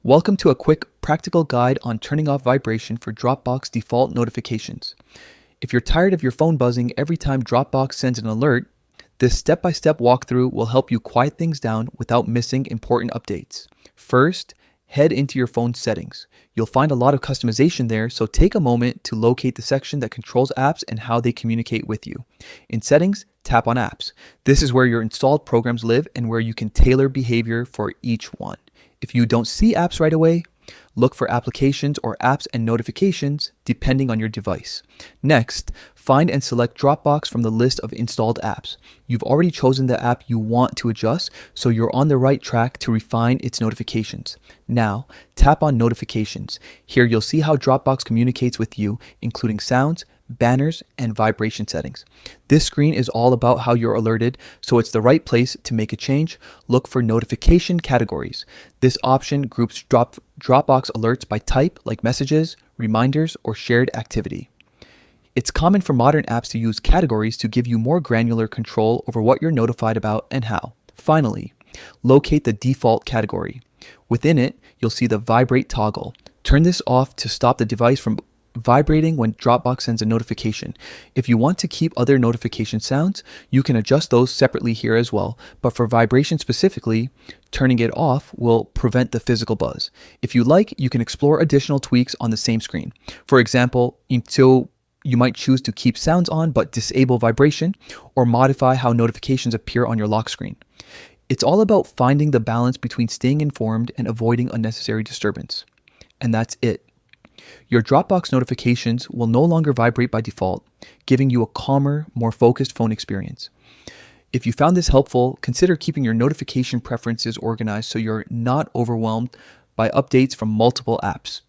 Welcome to a quick practical guide on turning off vibration for Dropbox default notifications. If you're tired of your phone buzzing every time Dropbox sends an alert, this step-by-step walkthrough will help you quiet things down without missing important updates. First, head into your phone settings. You'll find a lot of customization there, so take a moment to locate the section that controls apps and how they communicate with you. In Settings, tap on Apps. This is where your installed programs live and where you can tailor behavior for each one. If you don't see apps right away, look for applications or apps and notifications depending on your device. Next, find and select Dropbox from the list of installed apps. You've already chosen the app you want to adjust, so you're on the right track to refine its notifications. Now, tap on Notifications. Here you'll see how Dropbox communicates with you, including sounds, banners, and vibration settings. This screen is all about how you're alerted, so it's the right place to make a change. Look for notification categories. This option groups Dropbox alerts by type, like messages, reminders, or shared activity. It's common for modern apps to use categories to give you more granular control over what you're notified about and how. Finally, locate the default category. Within it, you'll see the Vibrate toggle. Turn this off to stop the device from vibrating when Dropbox sends a notification. If you want to keep other notification sounds, you can adjust those separately here as well, but for vibration specifically, turning it off will prevent the physical buzz. If you like, you can explore additional tweaks on the same screen. For example, you might choose to keep sounds on but disable vibration, or modify how notifications appear on your lock screen. It's all about finding the balance between staying informed and avoiding unnecessary disturbance. And that's it. Your Dropbox notifications will no longer vibrate by default, giving you a calmer, more focused phone experience. If you found this helpful, consider keeping your notification preferences organized so you're not overwhelmed by updates from multiple apps.